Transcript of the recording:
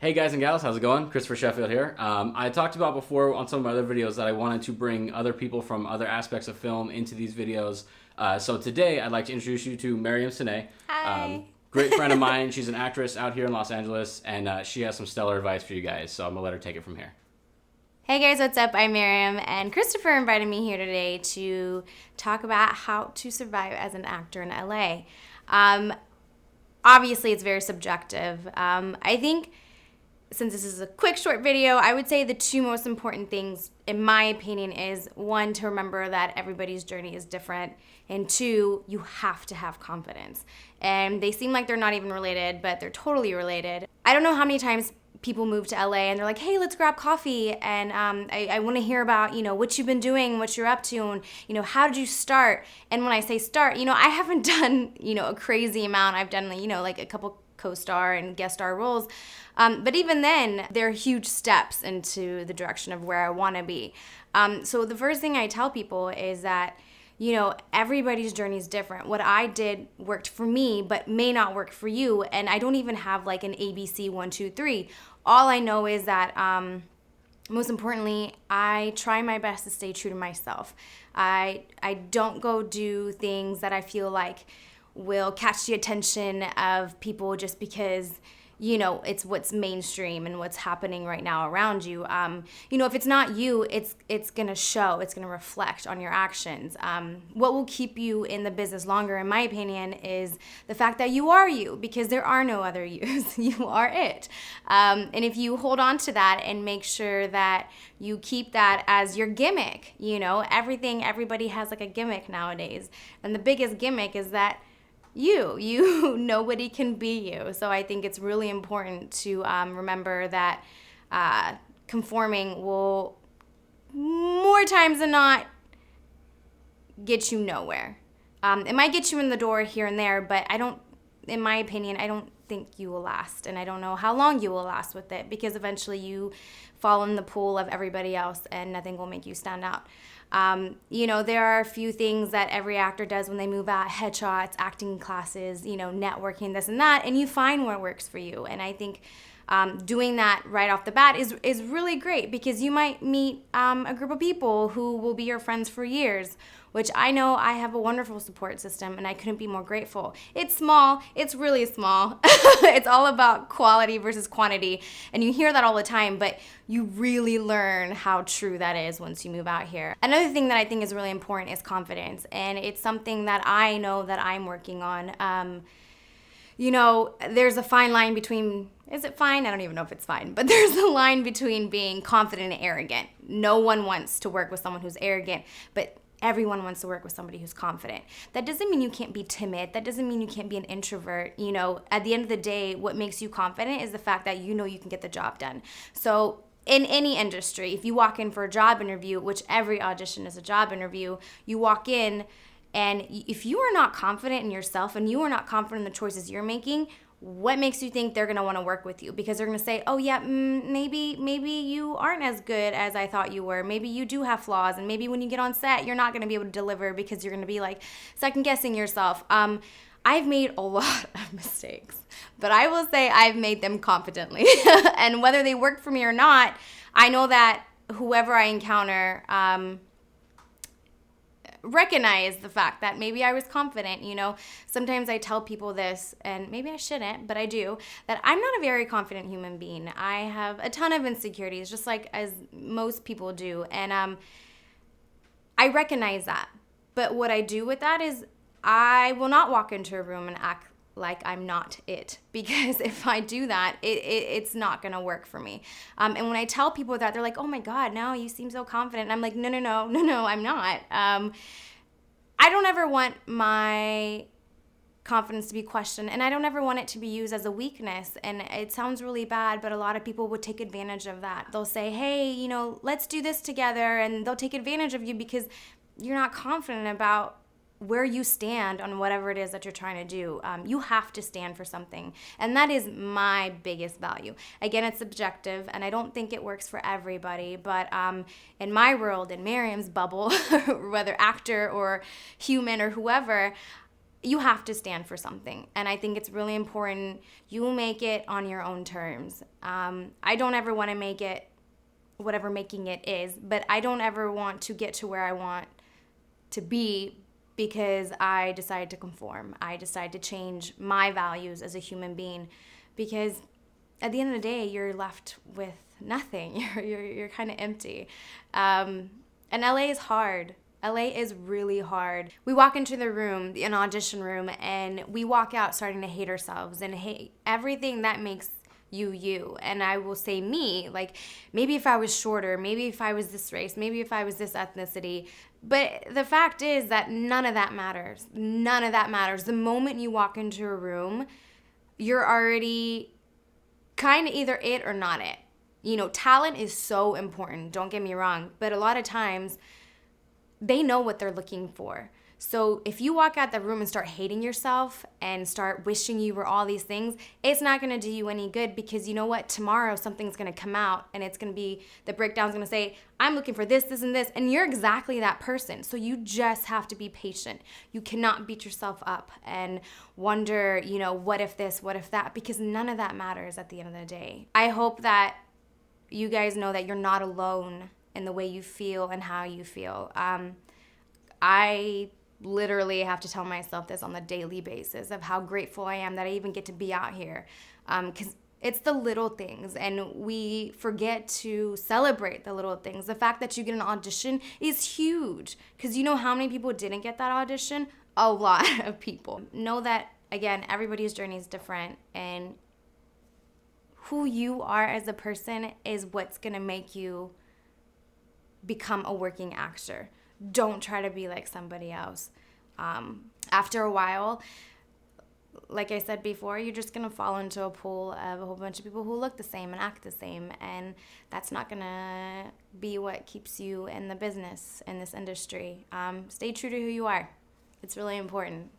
Hey guys and gals, how's it going? Christopher Sheffield here. I talked about before on some of my other videos that I wanted to bring other people from other aspects of film into these videos. So today I'd like to introduce you to Miriam Sinay. Hi. Great friend of mine. She's an actress out here in Los Angeles, and she has some stellar advice for you guys. So I'm going to let her take it from here. Hey guys, what's up? I'm Miriam, and Christopher invited me here today to talk about how to survive as an actor in LA. Obviously, it's very subjective. I think since this is a quick, short video, I would say the two most important things, in my opinion, is one, to remember that everybody's journey is different, and two, you have to have confidence. And they seem like they're not even related, but they're totally related. I don't know how many times people move to LA and they're like, hey, let's grab coffee, and I want to hear about, what you've been doing, what you're up to, and, how did you start? And when I say start, I haven't done, a crazy amount. I've done, like a couple co-star and guest star roles. But even then, they're huge steps into the direction of where I want to be. So the first thing I tell people is that, everybody's journey is different. What I did worked for me, but may not work for you. And I don't even have like an ABC 1, 2, 3. All I know is that, most importantly, I try my best to stay true to myself. I don't go do things that I feel like will catch the attention of people just because, it's what's mainstream and what's happening right now around you. If it's not you, it's gonna show, it's gonna reflect on your actions. What will keep you in the business longer, in my opinion, is the fact that you are you, because there are no other yous. You are it. And if you hold on to that and make sure that you keep that as your gimmick, everybody has like a gimmick nowadays. And the biggest gimmick is that nobody can be you. So I think it's really important to remember that conforming will more times than not get you nowhere. It might get you in the door here and there, but in my opinion, I don't think you will last, and I don't know how long you will last with it, because eventually you fall in the pool of everybody else and nothing will make you stand out. There are a few things that every actor does when they move out: headshots, acting classes, networking, this and that, and you find what works for you. And I think doing that right off the bat is really great, because you might meet a group of people who will be your friends for years, which I know I have a wonderful support system, and I couldn't be more grateful. It's small. It's really small. It's all about quality versus quantity, and you hear that all the time, but you really learn how true that is once you move out here. Another thing that I think is really important is confidence, and it's something that I know that I'm working on. There's a fine line between, is it fine? I don't even know if it's fine, but there's a line between being confident and arrogant. No one wants to work with someone who's arrogant, but everyone wants to work with somebody who's confident. That doesn't mean you can't be timid. That doesn't mean you can't be an introvert. At the end of the day, what makes you confident is the fact that you can get the job done. So in any industry, if you walk in for a job interview, which every audition is a job interview, you walk in, and if you are not confident in yourself and you are not confident in the choices you're making, what makes you think they're going to want to work with you? Because they're going to say, oh yeah, maybe you aren't as good as I thought you were. Maybe you do have flaws, and maybe when you get on set, you're not going to be able to deliver because you're going to be like second guessing yourself. I've made a lot of mistakes, but I will say I've made them confidently. And whether they work for me or not, I know that whoever I encounter, recognize the fact that maybe I was confident. Sometimes I tell people this, and maybe I shouldn't, but I do, that I'm not a very confident human being. I have a ton of insecurities, just like as most people do, and I recognize that. But what I do with that is I will not walk into a room and act like I'm not it, because if I do that, it's not gonna work for me. And when I tell people that, they're like, oh my God, no, you seem so confident. And I'm like, no, I'm not. I don't ever want my confidence to be questioned, and I don't ever want it to be used as a weakness. And it sounds really bad, but a lot of people would take advantage of that. They'll say, hey, let's do this together, and they'll take advantage of you because you're not confident about where you stand on whatever it is that you're trying to do. You have to stand for something. And that is my biggest value. Again, it's subjective, and I don't think it works for everybody, but in my world, in Miriam's bubble, whether actor or human or whoever, you have to stand for something. And I think it's really important you make it on your own terms. I don't ever want to make it whatever making it is, but I don't ever want to get to where I want to be because I decide to conform. I decide to change my values as a human being, because at the end of the day, you're left with nothing. You're kind of empty. And LA is hard. LA is really hard. We walk into the room, an audition room, and we walk out starting to hate ourselves and hate everything that makes you. And I will say me, like, maybe if I was shorter, maybe if I was this race, maybe if I was this ethnicity. But the fact is that none of that matters. None of that matters. The moment you walk into a room, you're already kind of either it or not it. You know, talent is so important, don't get me wrong. But a lot of times, they know what they're looking for. So if you walk out the room and start hating yourself and start wishing you were all these things, it's not going to do you any good, because you know what? Tomorrow something's going to come out and it's going to be, the breakdown's going to say, I'm looking for this, this, and this. And you're exactly that person. So you just have to be patient. You cannot beat yourself up and wonder, you know, what if this, what if that, because none of that matters at the end of the day. I hope that you guys know that you're not alone in the way you feel and how you feel. I literally have to tell myself this on a daily basis of how grateful I am that I even get to be out here. Because it's the little things, and we forget to celebrate the little things. The fact that you get an audition is huge, because you know how many people didn't get that audition? A lot of people. Know that, again, everybody's journey is different, and who you are as a person is what's going to make you become a working actor. Don't try to be like somebody else. After a while, like I said before, you're just going to fall into a pool of a whole bunch of people who look the same and act the same, and that's not going to be what keeps you in the business, in this industry. Stay true to who you are. It's really important.